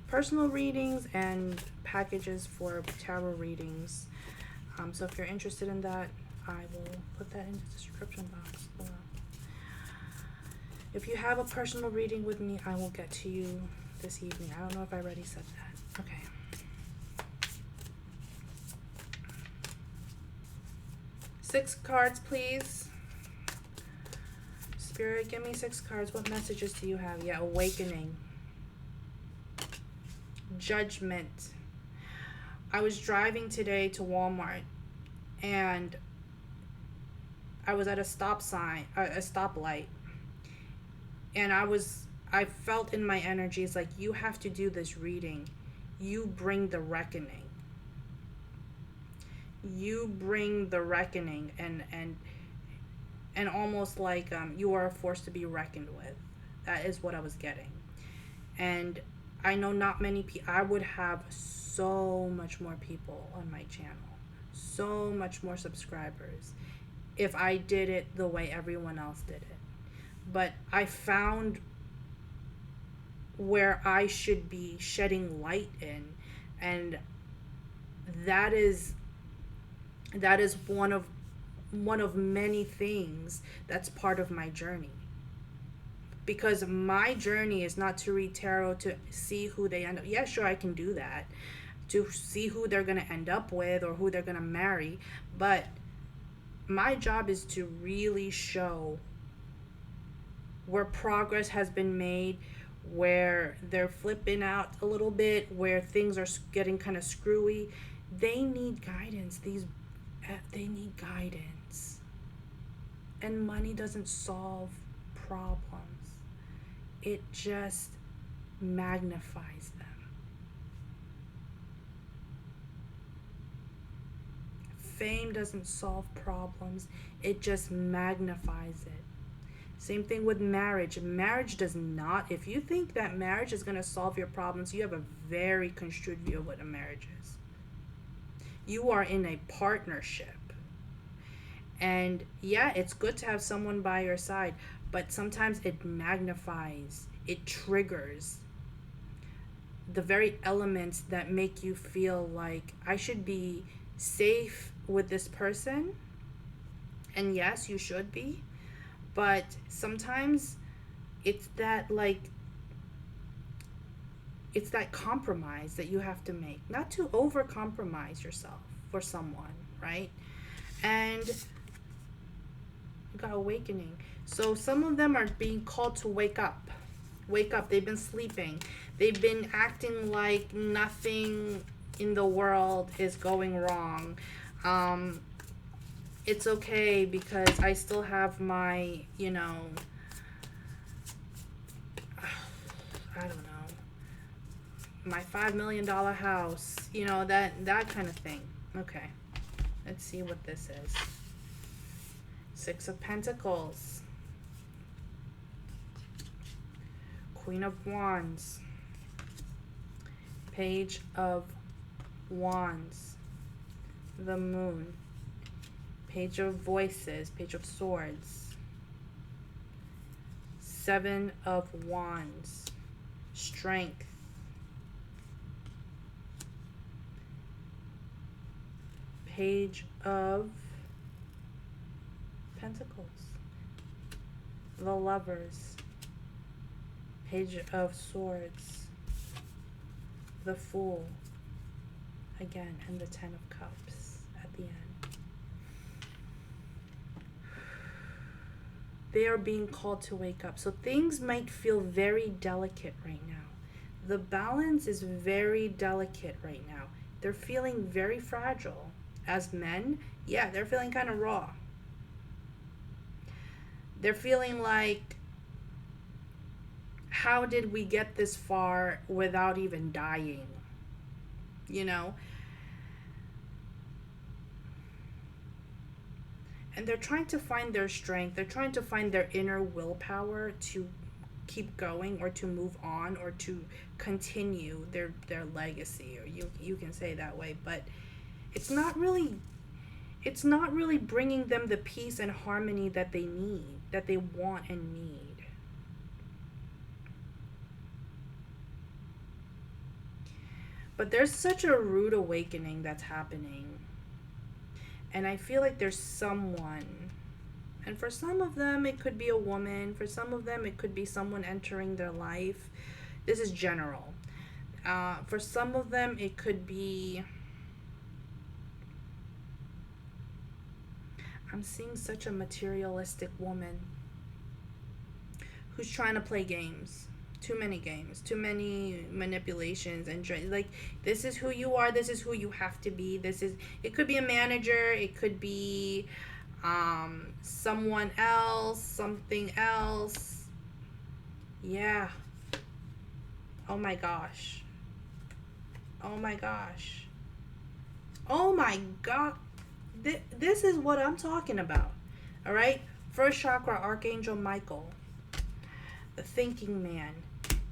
personal readings and packages for tarot readings. So if you're interested in that, I will put that in the description box below. If you have a personal reading with me, I will get to you this evening. I don't know if I already said that. Okay. Six cards, please. Spirit, give me 6 cards. What messages do you have? Yeah, awakening. Judgment. I was driving today to Walmart, and I was at a stoplight, and I felt in my energy, it's like, you have to do this reading. You bring the reckoning. You bring the reckoning, and almost like you are a force to be reckoned with. That is what I was getting. And I know not many people, I would have so much more people on my channel, so much more subscribers, if I did it the way everyone else did it. But I found where I should be shedding light in, and that is one of many things that's part of my journey. Because my journey is not to read tarot to see who they end up. Yeah, sure, I can do that, to see who they're going to end up with or who they're going to marry. But my job is to really show where progress has been made, where they're flipping out a little bit, where things are getting kind of screwy. They need guidance. They need guidance. And money doesn't solve problems. It just magnifies them. Fame doesn't solve problems. It just magnifies it. Same thing with marriage. Marriage does not. If you think that marriage is going to solve your problems, you have a very construed view of what a marriage is. You are in a partnership. And yeah, it's good to have someone by your side, but sometimes it magnifies, it triggers the very elements that make you feel like I should be safe with this person. And yes, you should be. But sometimes it's that like it's that compromise that you have to make, not to over compromise yourself for someone, right? And you got awakening. So some of them are being called to wake up. Wake up. They've been sleeping. They've been acting like nothing in the world is going wrong. It's okay because I still have my, I don't know, my $5 million house, that kind of thing. Okay, let's see what this is. Six of Pentacles, Queen of Wands, Page of Wands, the Moon, Page of Voices, Page of Swords, Seven of Wands, Strength, Page of Pentacles, the Lovers, Page of Swords, the Fool, again, and the Ten of Cups at the end. They are being called to wake up. So things might feel very delicate right now. The balance is very delicate right now. They're feeling very fragile. As men, yeah, they're feeling kind of raw. They're feeling like, how did we get this far without even dying? And they're trying to find their strength. They're trying to find their inner willpower to keep going or to move on or to continue their legacy, or you can say that way, but it's not really bringing them the peace and harmony that they need, that they want and need. But there's such a rude awakening that's happening. And I feel like there's someone, and for some of them it could be a woman, for some of them it could be someone entering their life. This is general. For some of them it could be, I'm seeing such a materialistic woman who's trying to play games. Too many games, too many manipulations, and like, this is who you are, this is who you have to be. It could be a manager, it could be someone else, something else. Yeah. Oh my gosh. Oh my gosh. Oh my god. This is what I'm talking about. All right? First chakra, Archangel Michael. The thinking man.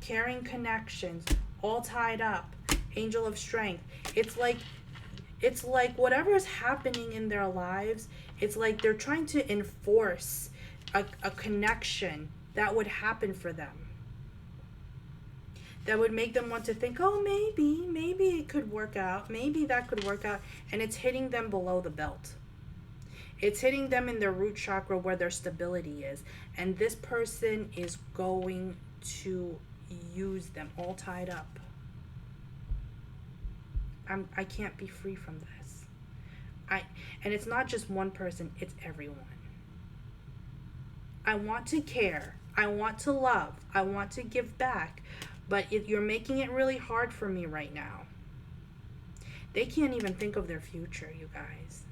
Caring connections. All tied up. Angel of strength. It's like whatever is happening in their lives, it's like they're trying to enforce a connection that would happen for them. That would make them want to think, oh, maybe it could work out. Maybe that could work out. And it's hitting them below the belt. It's hitting them in their root chakra where their stability is. And this person is going to use them all tied up. I can't be free from this. And it's not just one person, it's everyone. I want to care. I want to love. I want to give back. But you're making it really hard for me right now. They can't even think of their future, you guys.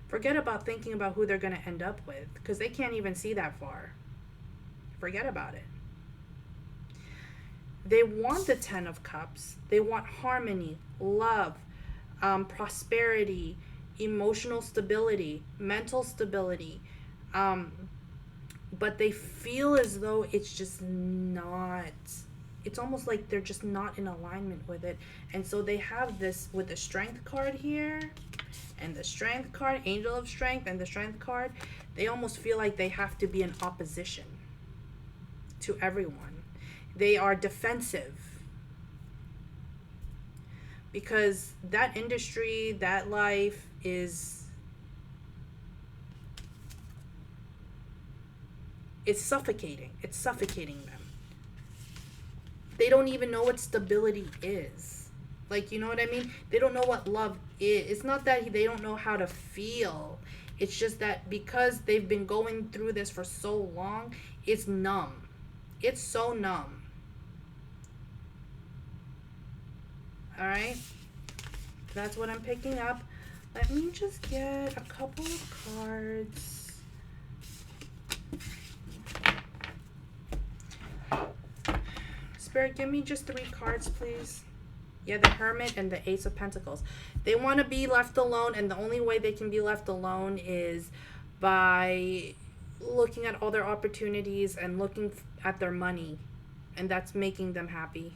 Forget about thinking about who they're going to end up with, because they can't even see that far. Forget about it. They want the Ten of Cups. They want harmony, love, prosperity, emotional stability, mental stability. But they feel as though it's just not... It's almost like they're just not in alignment with it. And so they have this with the Strength card here, and the Strength card, Angel of Strength, and the Strength card. They almost feel like they have to be in opposition to everyone. They are defensive. because that industry, that life is, it's suffocating. It's suffocating them. They don't even know what stability is. Like, you know what I mean? They don't know what love is. It's not that they don't know how to feel. It's just that because they've been going through this for so long, it's numb. It's so numb. All right? That's what I'm picking up. Let me just get a couple of cards. Spirit, give me just 3 cards, please. Yeah, the Hermit and the Ace of Pentacles. They want to be left alone, and the only way they can be left alone is by looking at all their opportunities and looking at their money, and that's making them happy.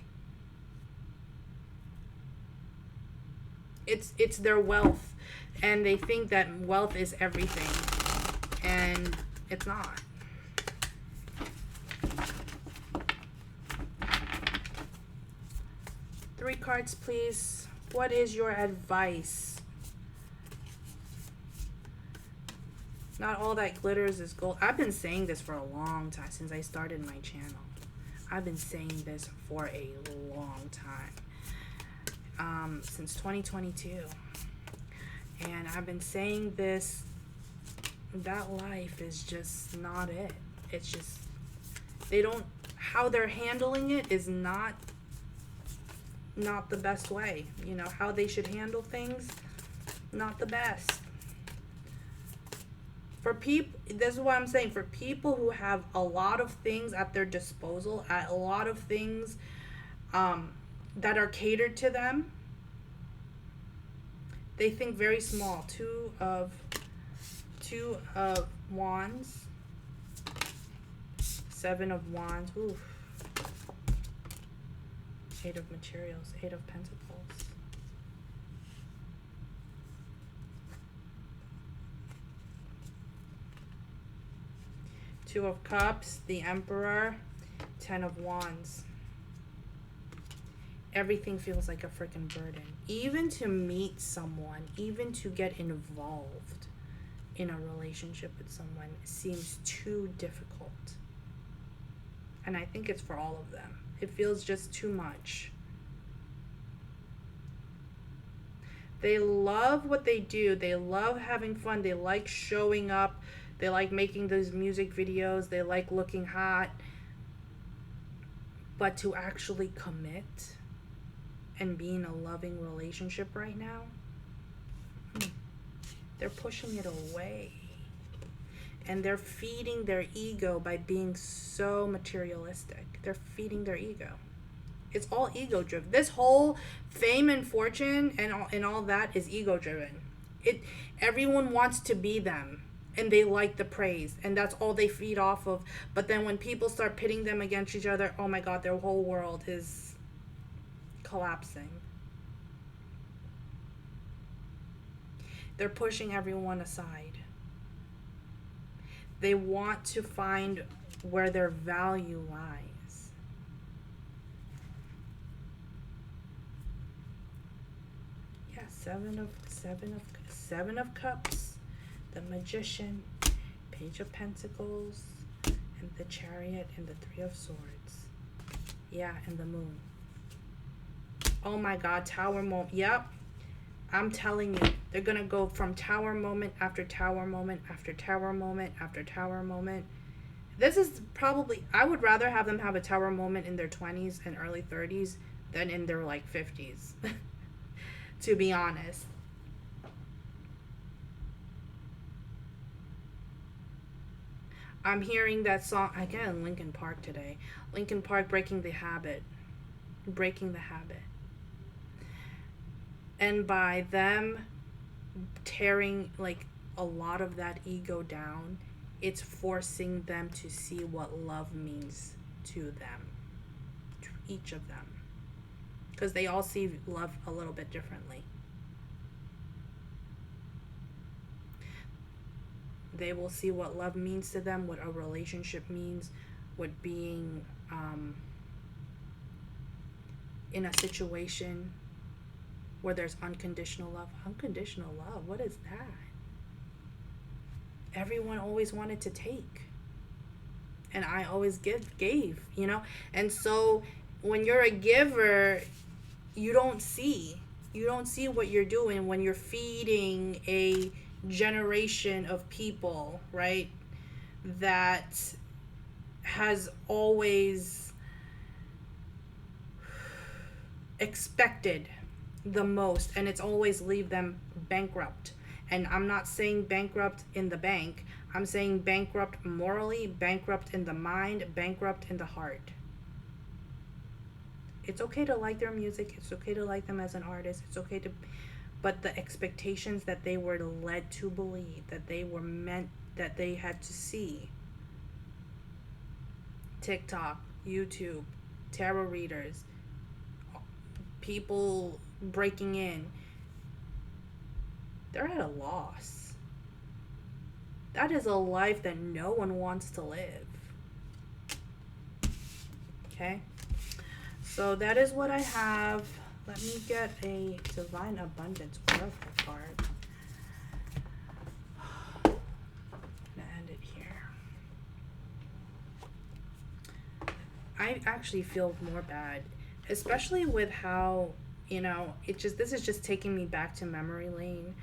It's their wealth, and they think that wealth is everything, and it's not. Three cards, please. What is your advice? Not all that glitters is gold. I've been saying this for a long time, since I started my channel. I've been saying this for a long time. Since 2022. And I've been saying this, that life is just not it. It's just, they don't, how they're handling it is not the best way. You know, how they should handle things, not the best. For people, this is what I'm saying, for people who have a lot of things at their disposal, a lot of things that are catered to them, they think very small. Two of Wands, 7 of Wands, oof. 8 of Materials, 8 of Pentacles. Two of Cups, the Emperor, 10 of Wands. Everything feels like a freaking burden. Even to meet someone, even to get involved in a relationship with someone seems too difficult. And I think it's for all of them. It feels just too much. They love what they do. They love having fun. They like showing up. They like making those music videos. They like looking hot. But to actually commit and be in a loving relationship right now, they're pushing it away. And they're feeding their ego by being so materialistic. They're feeding their ego. It's all ego driven. This whole fame and fortune and all that is ego driven. Everyone wants to be them, and they like the praise, and that's all they feed off of. But then when people start pitting them against each other, oh my God, their whole world is collapsing. They're pushing everyone aside. They want to find where their value lies. Yeah, seven of Cups, the Magician, Page of Pentacles, and the Chariot, and the 3 of Swords. Yeah, and the Moon. Oh my God, Tower moment. Yep. I'm telling you, they're going to go from tower moment after tower moment after tower moment after tower moment. This is probably, I would rather have them have a tower moment in their 20s and early 30s than in their like 50s, to be honest. I'm hearing that song, again, Linkin Park today. Linkin Park, Breaking the Habit. Breaking the Habit. And by them tearing like a lot of that ego down, it's forcing them to see what love means to them, to each of them, because they all see love a little bit differently. They will see what love means to them, what a relationship means, what being in a situation where there's unconditional love. Unconditional love, what is that? Everyone always wanted to take, and I always gave, you know? And so when you're a giver, you don't see. You don't see what you're doing when you're feeding a generation of people, right? That has always expected the most, and it's always leave them bankrupt. And I'm not saying bankrupt in the bank, I'm saying bankrupt morally, bankrupt in the mind, bankrupt in the heart. It's okay to like their music, it's okay to like them as an artist, it's okay to, but the expectations that they were led to believe, that they were meant, that they had to see, TikTok, YouTube, tarot readers, people breaking in, they're at a loss. That is a life that no one wants to live. Okay? So that is what I have. Let me get a Divine Abundance Oracle card. I'm gonna end it here. I actually feel more bad, especially with how, you know, this is just taking me back to memory lane.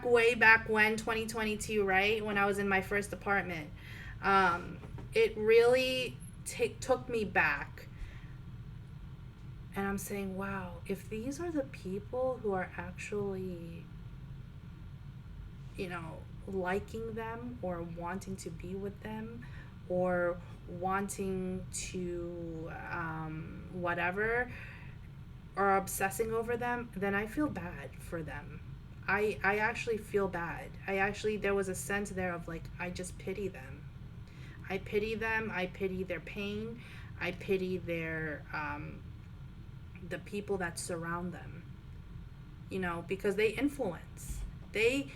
Way back when, 2022, right? When I was in my first apartment. It really took me back. And I'm saying, wow, if these are the people who are actually, you know, liking them or wanting to be with them or wanting to whatever, or obsessing over them, then I feel bad for them. I actually feel bad. There was a sense there of like, I just pity them. I pity them. I pity their pain. I pity their, the people that surround them, you know, because they influence. They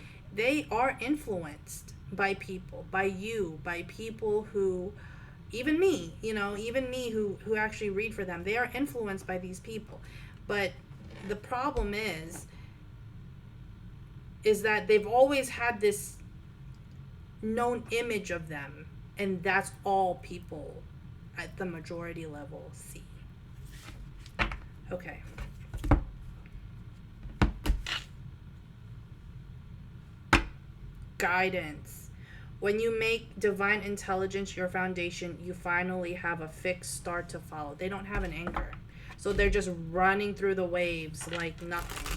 are influenced by people, by you, by people who, even me, you know, even me who actually read for them, they are influenced by these people. But the problem is that they've always had this known image of them, and that's all people at the majority level see. Okay. Guidance. When you make divine intelligence your foundation, you finally have a fixed start to follow. They don't have an anchor. So they're just running through the waves like nothing.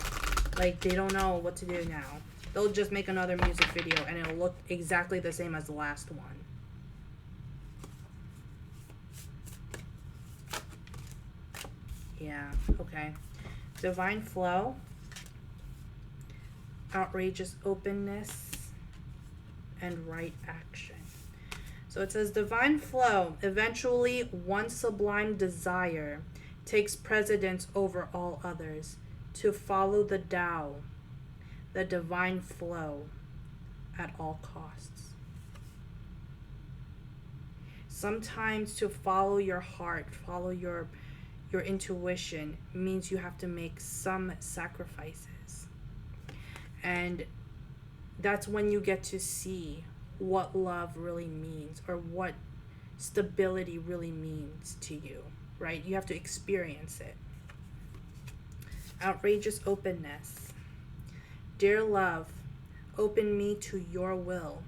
Like they don't know what to do now. They'll just make another music video and it'll look exactly the same as the last one. Yeah, okay. Divine flow. Outrageous openness. And right action. So it says divine flow. Eventually, one sublime desire takes precedence over all others. To follow the Tao, the divine flow, at all costs. Sometimes to follow your heart, follow your intuition means you have to make some sacrifices. And that's when you get to see what love really means or what stability really means to you, right? You have to experience it. Outrageous openness. Dear love, open me to your will.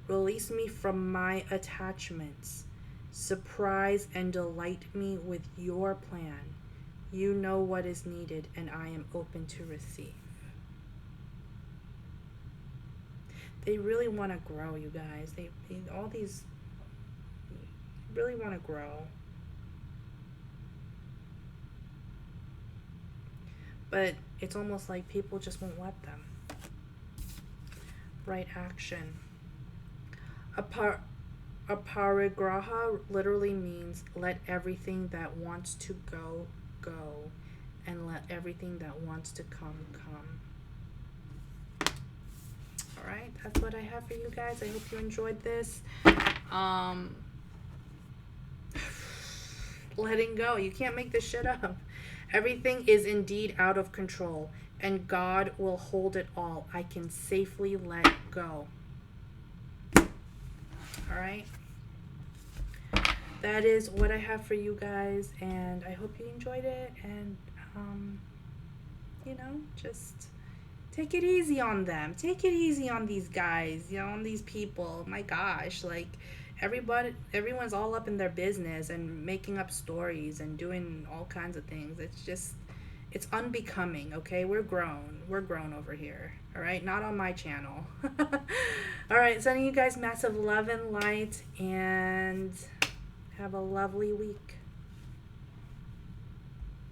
Release me from my attachments. Surprise and delight me with your plan. You know what is needed, and I am open to receive. They really want to grow, you guys. They all these really want to grow. But it's almost like people just won't let them. Right action. Aparigraha literally means let everything that wants to go, go, and let everything that wants to come, come. Alright, that's what I have for you guys. I hope you enjoyed this. Letting go. You can't make this shit up. Everything is indeed out of control, and God will hold it all. I can safely let go. All right? That is what I have for you guys, and I hope you enjoyed it. And, just take it easy on them. Take it easy on these guys, on these people. My gosh, like everyone's all up in their business and making up stories and doing all kinds of things. It's unbecoming, okay? We're grown. We're grown over here. All right? Not on my channel. All right, sending you guys massive love and light, and have a lovely week.